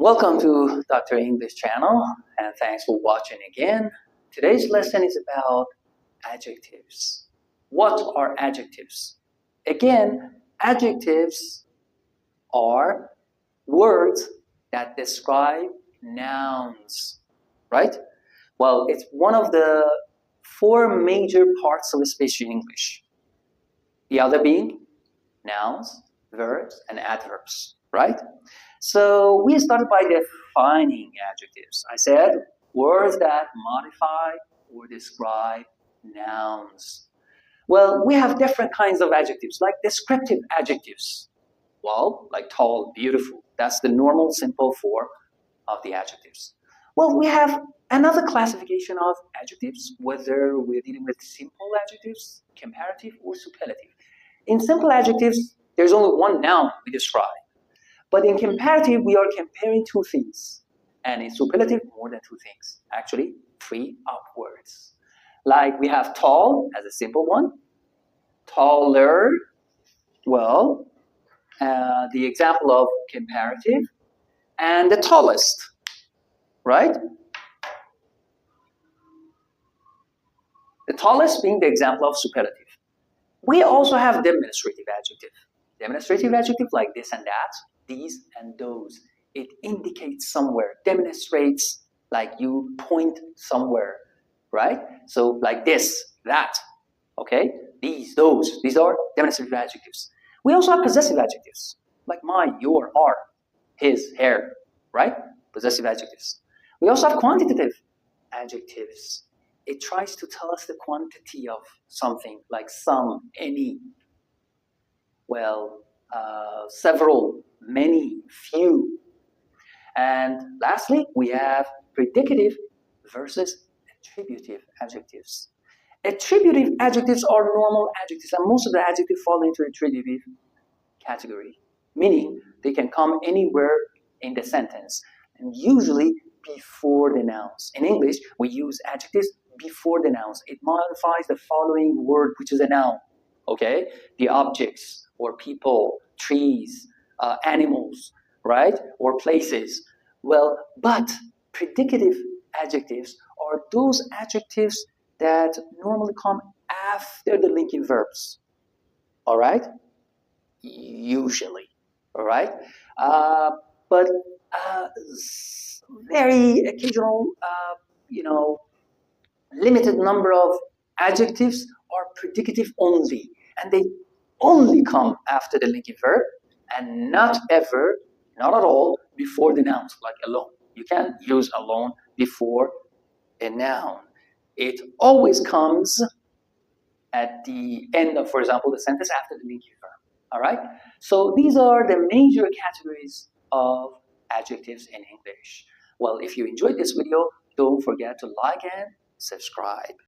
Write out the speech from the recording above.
Welcome to Dr. English channel and thanks for watching again. Today's lesson is about adjectives. What are adjectives? Again, adjectives are words that describe nouns, right? Well, it's one of the four major parts of speech in English. The other being nouns, verbs, and adverbs, right? So we started by defining adjectives. I said words that modify or describe nouns. Well, we have different kinds of adjectives, like descriptive adjectives. Well, like tall, beautiful. That's the normal, simple form of the adjectives. Well, we have another classification of adjectives, whether we're dealing with simple adjectives, comparative, or superlative. In simple adjectives, there's only one noun we describe. But in comparative, we are comparing two things. And in superlative, more than two things. Actually, three upwards. Like we have tall as a simple one. Taller, well, the example of comparative. And the tallest, right? The tallest being the example of superlative. We also have demonstrative adjective. Demonstrative adjective like this and that, these and those. It indicates somewhere, demonstrates like you point somewhere, right? So like this, that, okay? These, those, these are demonstrative adjectives. We also have possessive adjectives, like my, your, our, his, her, right? Possessive adjectives. We also have quantitative adjectives. It tries to tell us the quantity of something, like some, any, well, several, many, few. And lastly, we have predicative versus attributive adjectives. Attributive adjectives are normal adjectives, and most of the adjectives fall into attributive category, meaning they can come anywhere in the sentence, and usually before the nouns. In English, we use adjectives before the nouns. It modifies the following word, which is a noun, okay? The objects, or people, trees, animals, right? Or places. Well, but predicative adjectives are those adjectives that normally come after the linking verbs, all right? Usually, all right? But very occasional, limited number of adjectives are predicative only, and they only come after the linking verb and not ever, not at all, before the nouns, like alone. You can't use alone before a noun. It always comes at the end of, for example, the sentence after the linking verb. All right? So these are the major categories of adjectives in English. Well, if you enjoyed this video, don't forget to like and subscribe.